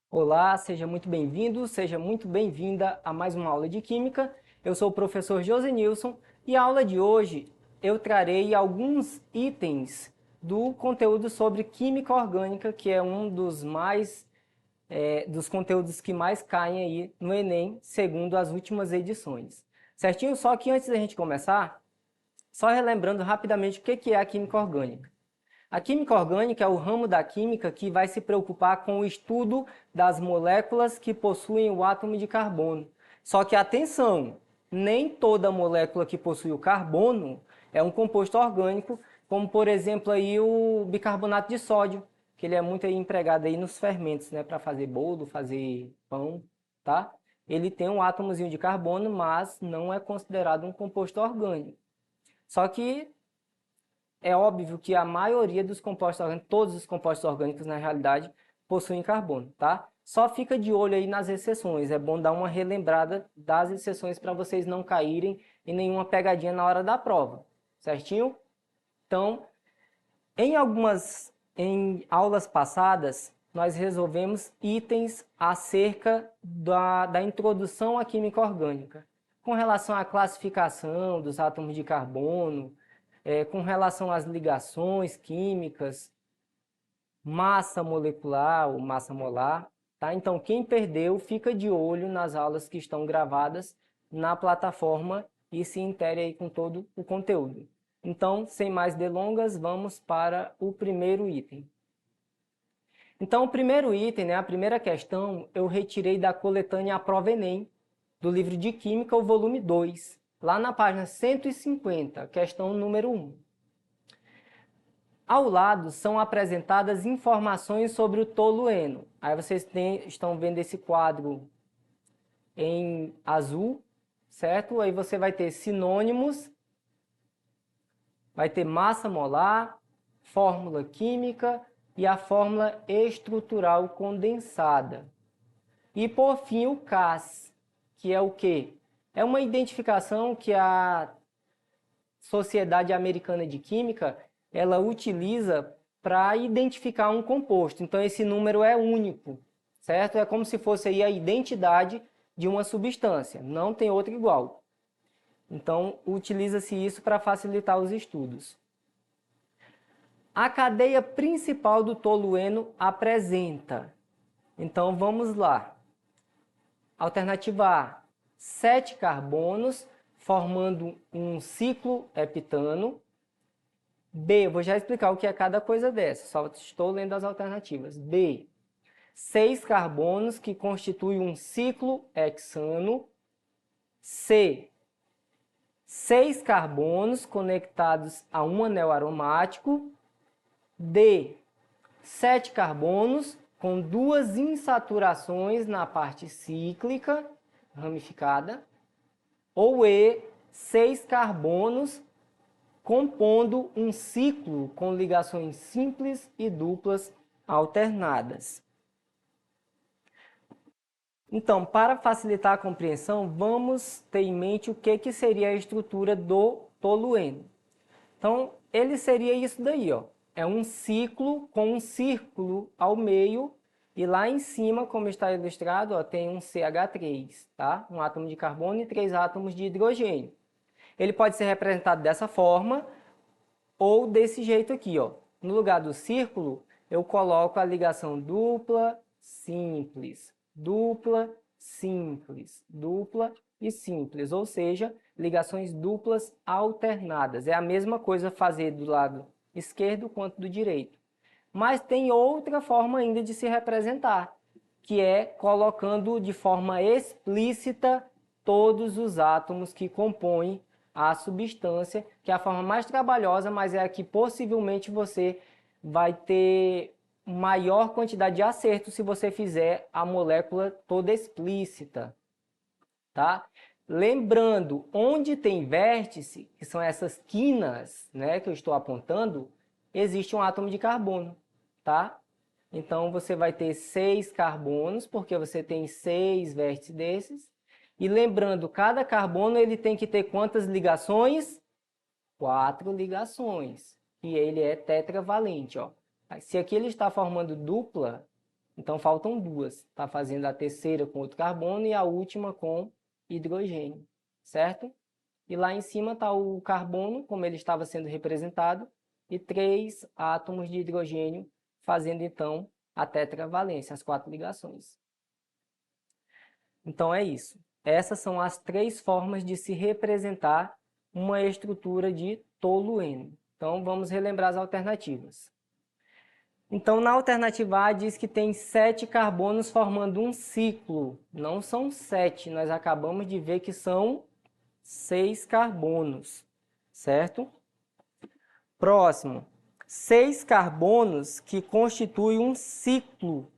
Olá, seja muito bem-vindo, seja muito bem-vinda a mais uma aula de Química. Eu sou o professor Josenilson e a aula de hoje eu trarei alguns itens do conteúdo sobre Química Orgânica, que é um dos dos conteúdos que mais caem aí no Enem, segundo as últimas edições. Certinho? Só que antes da gente começar, só relembrando rapidamente o que é a Química Orgânica. A química orgânica é o ramo da química que vai se preocupar com o estudo das moléculas que possuem o átomo de carbono. Só que atenção, nem toda molécula que possui o carbono é um composto orgânico, como por exemplo aí o bicarbonato de sódio, que ele é muito aí empregado aí nos fermentos, né, para fazer bolo, fazer pão, tá? Ele tem um átomozinho de carbono, mas não é considerado um composto orgânico. Só que é óbvio que a maioria dos compostos orgânicos, todos os compostos orgânicos na realidade, possuem carbono, tá? Só fica de olho aí nas exceções, é bom dar uma relembrada das exceções para vocês não caírem em nenhuma pegadinha na hora da prova, certinho? Então, em aulas passadas, nós resolvemos itens acerca da introdução à química orgânica, com relação à classificação dos átomos de carbono, com relação às ligações químicas, massa molecular ou massa molar, tá? Então, quem perdeu, fica de olho nas aulas que estão gravadas na plataforma e se intere aí com todo o conteúdo. Então, sem mais delongas, vamos para o primeiro item. Então, o primeiro item, né, a primeira questão, eu retirei da coletânea A Prova Enem, do livro de Química, o volume 2, lá na página 150, questão número 1. Ao lado são apresentadas informações sobre o tolueno. Aí vocês estão vendo esse quadro em azul, certo? Aí você vai ter sinônimos, vai ter massa molar, fórmula química e a fórmula estrutural condensada. E por fim o CAS, que é o quê? É uma identificação que a Sociedade Americana de Química ela utiliza para identificar um composto. Então, esse número é único, certo? É como se fosse aí a identidade de uma substância, não tem outra igual. Então, utiliza-se isso para facilitar os estudos. A cadeia principal do tolueno apresenta. Então, vamos lá. Alternativa A, 7 carbonos, formando um ciclo heptano. B, eu vou já explicar o que é cada coisa dessa, só estou lendo as alternativas. B, 6 carbonos que constituem um ciclo hexano. C, 6 carbonos conectados a um anel aromático. D, 7 carbonos com 2 insaturações na parte cíclica, ramificada. Ou E, 6 carbonos compondo um ciclo com ligações simples e duplas alternadas. Então, para facilitar a compreensão, vamos ter em mente o que seria a estrutura do tolueno. Então, ele seria isso daí, ó. É um ciclo com um círculo ao meio e lá em cima, como está ilustrado, ó, tem um CH3, tá? Um átomo de carbono e 3 átomos de hidrogênio. Ele pode ser representado dessa forma ou desse jeito aqui, ó. No lugar do círculo, eu coloco a ligação dupla, simples, dupla, simples, dupla e simples, ou seja, ligações duplas alternadas. É a mesma coisa fazer do lado esquerdo quanto do direito. Mas tem outra forma ainda de se representar, que é colocando de forma explícita todos os átomos que compõem a substância, que é a forma mais trabalhosa, mas é a que possivelmente você vai ter maior quantidade de acerto se você fizer a molécula toda explícita, tá? Lembrando, onde tem vértice, que são essas quinas, né, que eu estou apontando, existe um átomo de carbono. tá? Então, você vai ter 6 carbonos, porque você tem 6 vértices desses. E lembrando, cada carbono ele tem que ter quantas ligações? 4 ligações. E ele é tetravalente, ó. Se aqui ele está formando dupla, então faltam 2. Está fazendo a terceira com outro carbono e a última com hidrogênio, certo? E lá em cima está o carbono, como ele estava sendo representado, e 3 átomos de hidrogênio, fazendo então a tetravalência, as 4 ligações. Então é isso. Essas são as 3 formas de se representar uma estrutura de tolueno. Então vamos relembrar as alternativas. Então na alternativa A diz que tem 7 carbonos formando um ciclo. Não são 7, nós acabamos de ver que são 6 carbonos, certo? Próximo, 6 carbonos que constituem um ciclo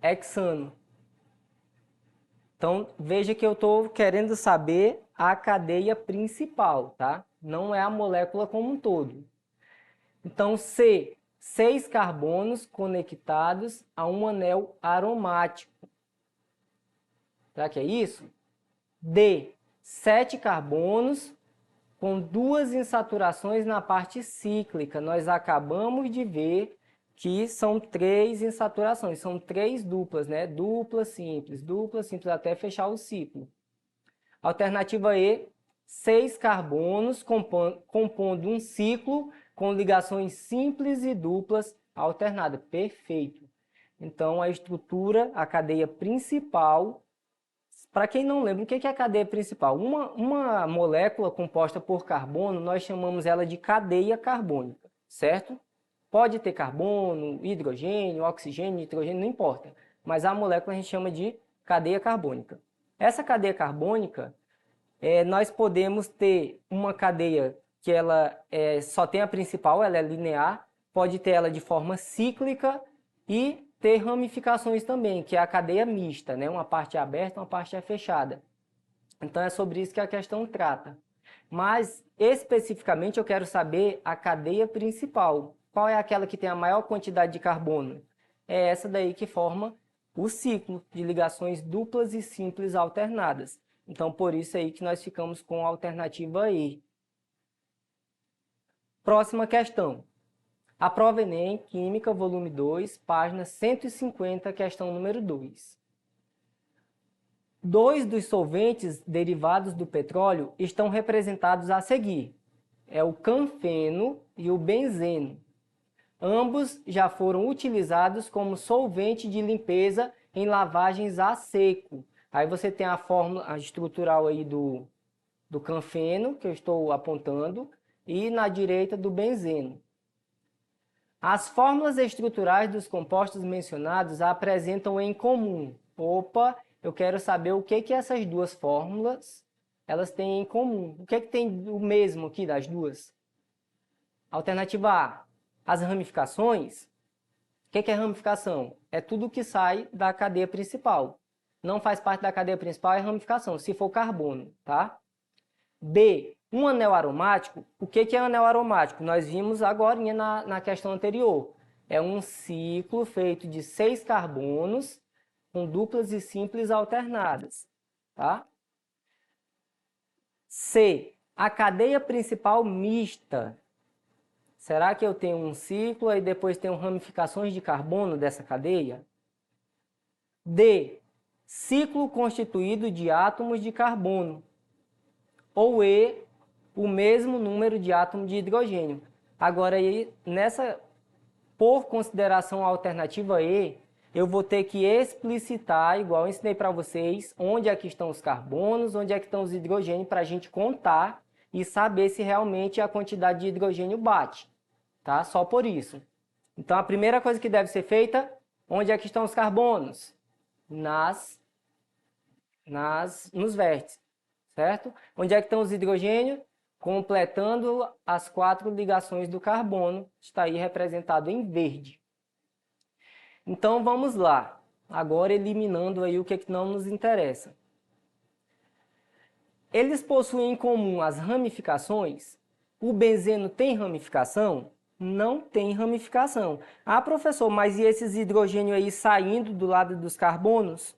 hexano. Então, veja que eu estou querendo saber a cadeia principal, tá? Não é a molécula como um todo. Então, C, 6 carbonos conectados a um anel aromático. Será que é isso? D, 7 carbonos com 2 insaturações na parte cíclica. Nós acabamos de ver que são 3 insaturações, são 3 duplas, né? Dupla simples, até fechar o ciclo. Alternativa E, 6 carbonos compondo um ciclo com ligações simples e duplas alternadas. Perfeito. Então, a estrutura, a cadeia principal. Para quem não lembra, o que é a cadeia principal? Uma molécula composta por carbono, nós chamamos ela de cadeia carbônica, certo? Pode ter carbono, hidrogênio, oxigênio, nitrogênio, não importa. Mas a molécula a gente chama de cadeia carbônica. Essa cadeia carbônica, nós podemos ter uma cadeia que ela só tem a principal, ela é linear, pode ter ela de forma cíclica e ter ramificações também, que é a cadeia mista, né? Uma parte é aberta, uma parte é fechada. Então é sobre isso que a questão trata. Mas, especificamente, eu quero saber a cadeia principal. Qual é aquela que tem a maior quantidade de carbono? É essa daí que forma o ciclo de ligações duplas e simples alternadas. Então, por isso aí que nós ficamos com a alternativa E. Próxima questão. A prova Enem, Química, volume 2, página 150, questão número 2. 2 dos solventes derivados do petróleo estão representados a seguir. É o canfeno e o benzeno. Ambos já foram utilizados como solvente de limpeza em lavagens a seco. Aí você tem a fórmula estrutural aí do canfeno, que eu estou apontando, e na direita do benzeno. As fórmulas estruturais dos compostos mencionados apresentam em comum. Opa, eu quero saber o que essas duas fórmulas elas têm em comum. O que tem o mesmo aqui das duas? Alternativa A, as ramificações. O que é ramificação? É tudo que sai da cadeia principal. Não faz parte da cadeia principal é ramificação, se for carbono, tá? B, um anel aromático. O que é anel aromático? Nós vimos agora na questão anterior. É um ciclo feito de 6 carbonos com duplas e simples alternadas, tá? C, a cadeia principal mista. Será que eu tenho um ciclo e depois tenho ramificações de carbono dessa cadeia? D, ciclo constituído de átomos de carbono. Ou E, o mesmo número de átomos de hidrogênio. Agora, aí, por consideração à alternativa E, eu vou ter que explicitar, igual eu ensinei para vocês, onde é que estão os carbonos, onde é que estão os hidrogênios, para a gente contar e saber se realmente a quantidade de hidrogênio bate, tá? Só por isso. Então, a primeira coisa que deve ser feita, onde é que estão os carbonos? Nos vértices, certo? Onde é que estão os hidrogênios? Completando as 4 ligações do carbono, está aí representado em verde. Então, vamos lá. Agora, eliminando aí o que não nos interessa. Eles possuem em comum as ramificações? O benzeno tem ramificação? não tem ramificação. Ah, professor, mas e esses hidrogênios aí saindo do lado dos carbonos?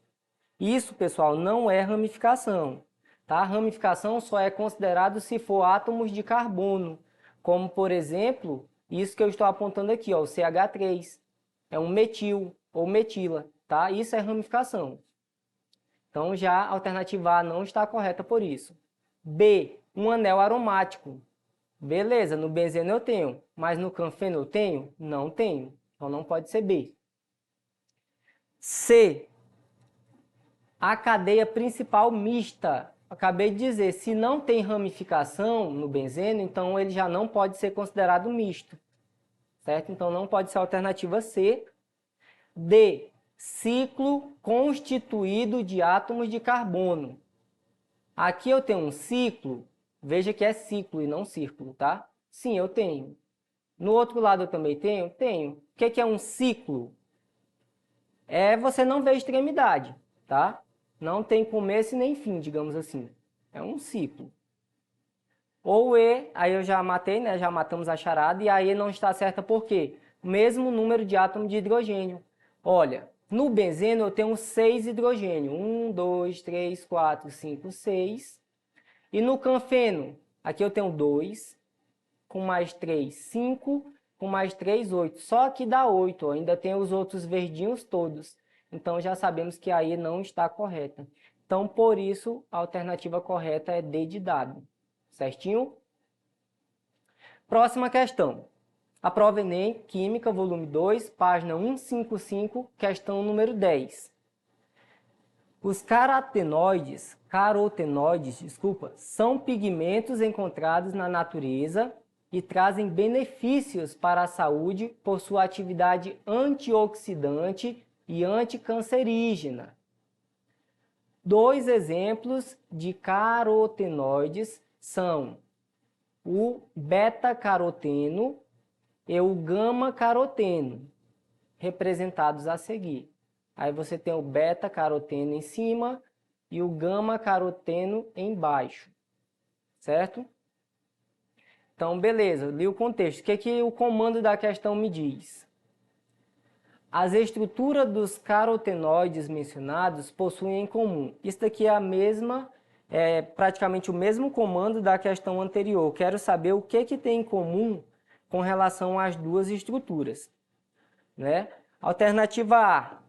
Isso, pessoal, não é ramificação. Tá? Ramificação só é considerado se for átomos de carbono, como, por exemplo, isso que eu estou apontando aqui, ó, o CH3. É um metil ou metila, tá? Isso é ramificação. Então, já a alternativa A não está correta por isso. B, um anel aromático. Beleza, no benzeno eu tenho, mas no canfeno eu tenho? Não tenho. Então, não pode ser B. C, a cadeia principal mista. Acabei de dizer, se não tem ramificação no benzeno, então ele já não pode ser considerado misto. Certo? Então, não pode ser a alternativa C. D, ciclo constituído de átomos de carbono. Aqui eu tenho um ciclo, veja que é ciclo e não círculo, tá? Sim, eu tenho. No outro lado eu também tenho? Tenho. O que é um ciclo? Você não vê extremidade, tá? Não tem começo e nem fim, digamos assim. É um ciclo. Ou E, aí eu já matei, né? Já matamos a charada, e a E não está certa por quê? Mesmo número de átomos de hidrogênio. Olha, no benzeno eu tenho 6 hidrogênios. 1, 2, 3, 4, 5, 6. E no canfeno, aqui eu tenho 2, com mais 3, 5, com mais 3, 8. Só que dá 8, ainda tem os outros verdinhos todos. Então já sabemos que a E não está correta. Então, por isso, a alternativa correta é D de dado. Certinho? Próxima questão. A prova Enem, Química, volume 2, página 155, questão número 10. Os carotenoides, são pigmentos encontrados na natureza e trazem benefícios para a saúde por sua atividade antioxidante e anticancerígena. 2 exemplos de carotenoides são o beta-caroteno e o gama-caroteno, representados a seguir. Aí você tem o beta-caroteno em cima e o gama-caroteno embaixo, certo? Então, beleza, li o contexto. O que o comando da questão me diz? As estruturas dos carotenoides mencionados possuem em comum. Isso daqui é praticamente o mesmo comando da questão anterior. Quero saber o que tem em comum com relação às duas estruturas, né? Alternativa A,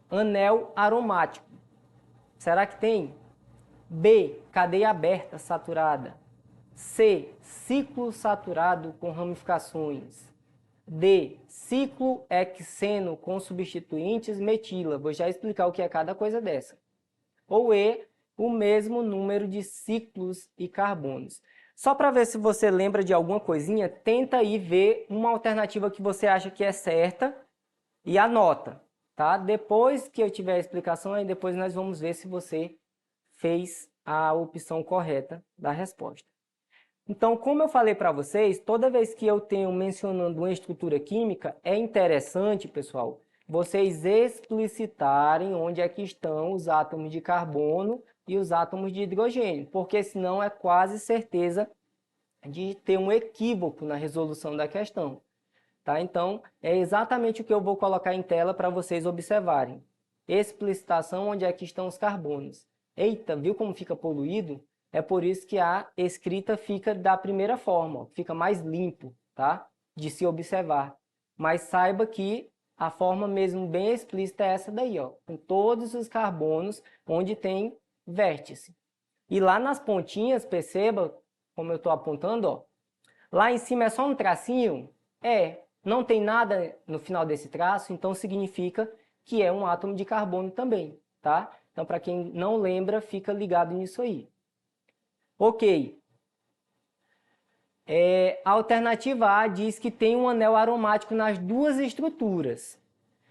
anel aromático. Será que tem? B, cadeia aberta saturada. C, ciclo saturado com ramificações. D, ciclo hexeno com substituintes metila. Vou já explicar o que é cada coisa dessa. Ou E, o mesmo número de ciclos e carbonos. Só para ver se você lembra de alguma coisinha, tenta aí ver uma alternativa que você acha que é certa e anota, tá? Depois que eu tiver a explicação, aí depois nós vamos ver se você fez a opção correta da resposta. Então, como eu falei para vocês, toda vez que eu tenho mencionando uma estrutura química, é interessante, pessoal, vocês explicitarem onde é que estão os átomos de carbono e os átomos de hidrogênio, porque senão é quase certeza de ter um equívoco na resolução da questão. Tá? Então, é exatamente o que eu vou colocar em tela para vocês observarem. Explicitação onde é que estão os carbonos. Eita, viu como fica poluído? É por isso que a escrita fica da primeira forma, ó, fica mais limpo, tá? De se observar. Mas saiba que a forma mesmo bem explícita é essa daí, ó, com todos os carbonos onde tem vértice. E lá nas pontinhas, perceba como eu estou apontando, ó, lá em cima é só um tracinho? Não tem nada no final desse traço, então significa que é um átomo de carbono também, tá? Então, para quem não lembra, fica ligado nisso aí. Ok. A alternativa A diz que tem um anel aromático nas duas estruturas.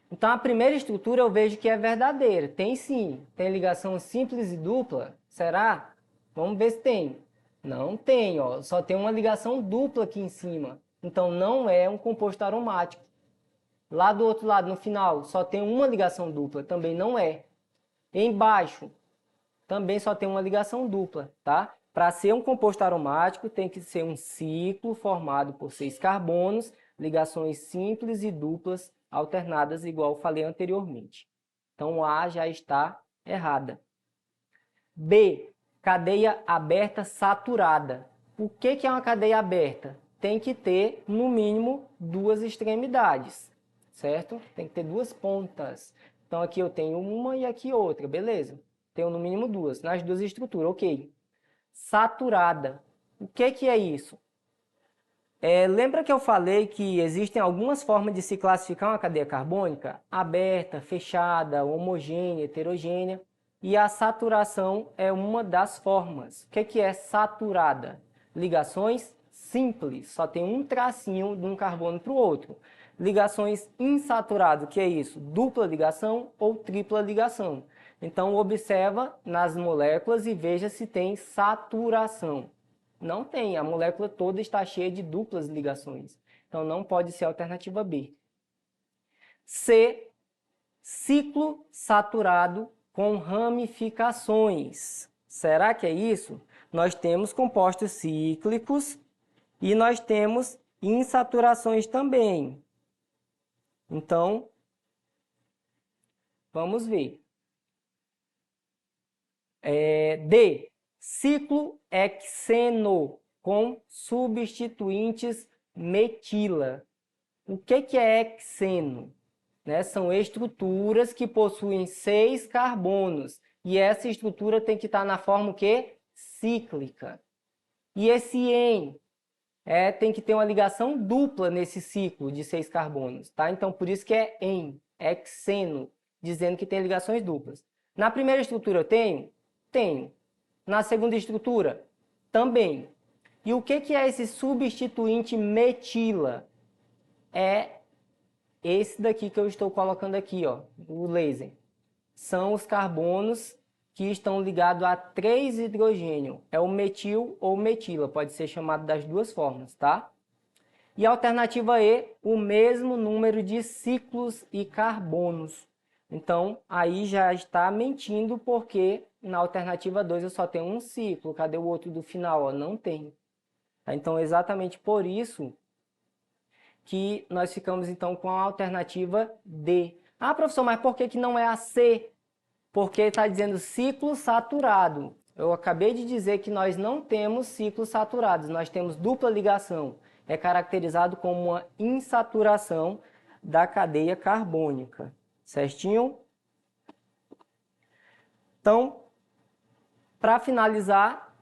Então, a primeira estrutura eu vejo que é verdadeira. Tem sim. Tem ligação simples e dupla? Será? Vamos ver se tem. Não tem, ó. Só tem uma ligação dupla aqui em cima. Então, não é um composto aromático. Lá do outro lado, no final, só tem uma ligação dupla. Também não é. Embaixo, também só tem uma ligação dupla, tá? Para ser um composto aromático, tem que ser um ciclo formado por 6 carbonos, ligações simples e duplas alternadas, igual eu falei anteriormente. Então, A já está errada. B, cadeia aberta saturada. O que é uma cadeia aberta? Tem que ter, no mínimo, 2 extremidades, certo? Tem que ter 2 pontas. Então, aqui eu tenho uma e aqui outra, beleza? Tenho, no mínimo, 2 nas 2 estruturas, ok. Saturada. O que é isso? Lembra que eu falei que existem algumas formas de se classificar uma cadeia carbônica? Aberta, fechada, homogênea, heterogênea. E a saturação é uma das formas. O que é saturada? Ligações simples, só tem um tracinho de um carbono para o outro. Ligações insaturadas, o que é isso? Dupla ligação ou tripla ligação. Então, observa nas moléculas e veja se tem saturação. Não tem, a molécula toda está cheia de duplas ligações. Então, não pode ser a alternativa B. C, ciclo saturado com ramificações. Será que é isso? Nós temos compostos cíclicos e nós temos insaturações também. Então, vamos ver. D, ciclo hexeno com substituintes metila. O que é hexeno? São estruturas que possuem 6 carbonos. E essa estrutura tem que estar na forma o quê? Cíclica. E esse en tem que ter uma ligação dupla nesse ciclo de 6 carbonos. Tá? Então, por isso que é en, hexeno, dizendo que tem ligações duplas. Na primeira estrutura eu tenho? Tenho. Na segunda estrutura? Também. E o que é esse substituinte metila? É esse daqui que eu estou colocando aqui, ó, o laser. São os carbonos que estão ligados a 3 hidrogênio. É o metil ou metila, pode ser chamado das duas formas, tá? E a alternativa E, o mesmo número de ciclos e carbonos. Então, aí já está mentindo, porque na alternativa 2 eu só tenho um ciclo. Cadê o outro do final? Ó, não tem. Então, exatamente por isso que nós ficamos então com a alternativa D. Ah, professor, mas por que não é a C? Porque está dizendo ciclo saturado. Eu acabei de dizer que nós não temos ciclos saturados, nós temos dupla ligação. É caracterizado como uma insaturação da cadeia carbônica. Certinho? Então, para finalizar,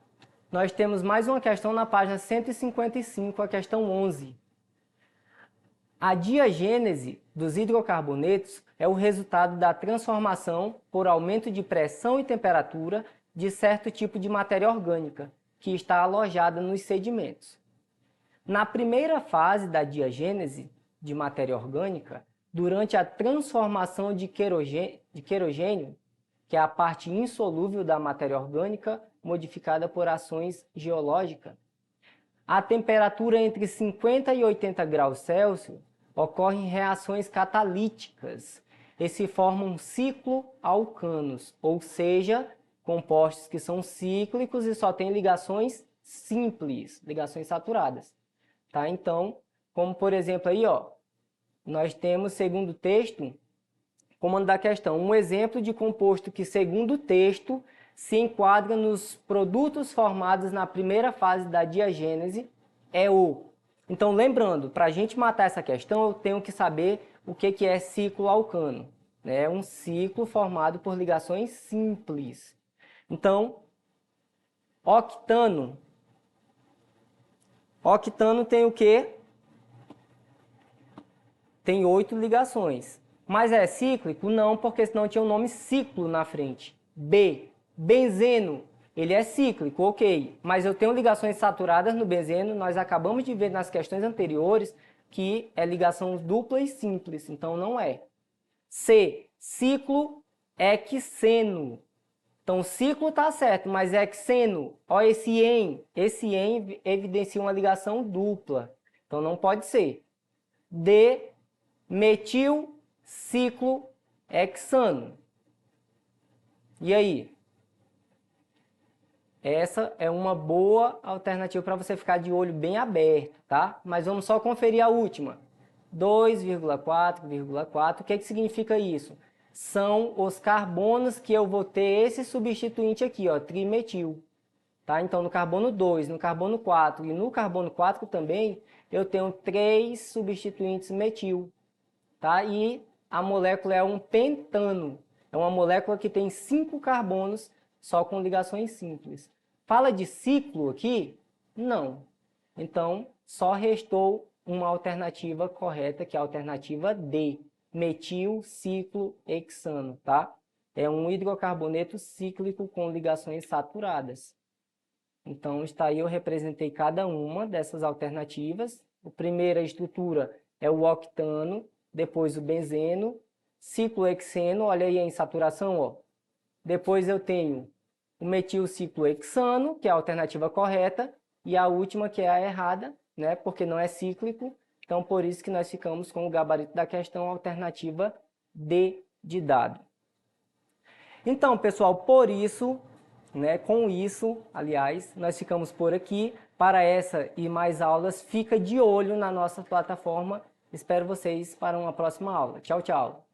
nós temos mais uma questão na página 155, a questão 11. A diagênese dos hidrocarbonetos é o resultado da transformação por aumento de pressão e temperatura de certo tipo de matéria orgânica, que está alojada nos sedimentos. Na primeira fase da diagênese de matéria orgânica, durante a transformação de querogênio, que é a parte insolúvel da matéria orgânica modificada por ações geológicas, a temperatura entre 50 e 80 graus Celsius ocorrem reações catalíticas e se formam cicloalcanos, ou seja, compostos que são cíclicos e só têm ligações simples, ligações saturadas. Tá? Então, como por exemplo aí, ó, nós temos, segundo o texto, comando da questão, um exemplo de composto que, segundo o texto, se enquadra nos produtos formados na primeira fase da diagênese é o... Então, lembrando, para a gente matar essa questão, eu tenho que saber o que é ciclo alcano. É um ciclo formado por ligações simples. Então, octano. Octano tem o quê? Tem 8 ligações. Mas é cíclico? Não, porque senão tinha o nome ciclo na frente. B. Benzeno. Ele é cíclico, ok. Mas eu tenho ligações saturadas no benzeno. Nós acabamos de ver nas questões anteriores que é ligação dupla e simples. Então, não é. C. Ciclo hexeno. Então, o ciclo está certo, mas hexeno. Olha esse en. Esse en evidencia uma ligação dupla. Então, não pode ser. D. Metil ciclo hexano. E aí? essa é uma boa alternativa para você ficar de olho bem aberto, tá? Mas vamos só conferir a última. 2,4,4. O que significa isso? São os carbonos que eu vou ter esse substituinte aqui, ó, trimetil. Tá? Então, no carbono 2, no carbono 4 e no carbono 4 também, eu tenho 3 substituintes metil. Tá? E a molécula é um pentano. É uma molécula que tem 5 carbonos só com ligações simples. Fala de ciclo aqui? Não. Então, só restou uma alternativa correta, que é a alternativa D, metilciclohexano, tá? É um hidrocarboneto cíclico com ligações saturadas. Então, está aí, eu representei cada uma dessas alternativas. A primeira estrutura é o octano, depois o benzeno, ciclohexeno, olha aí em saturação, ó. Depois eu tenho o metilciclohexano, que é a alternativa correta, e a última que é a errada, né, porque não é cíclico. Então, por isso que nós ficamos com o gabarito da questão, alternativa D de dado. Então, pessoal, por isso, né, com isso, aliás, nós ficamos por aqui. Para essa e mais aulas, fica de olho na nossa plataforma. Espero vocês para uma próxima aula. Tchau, tchau.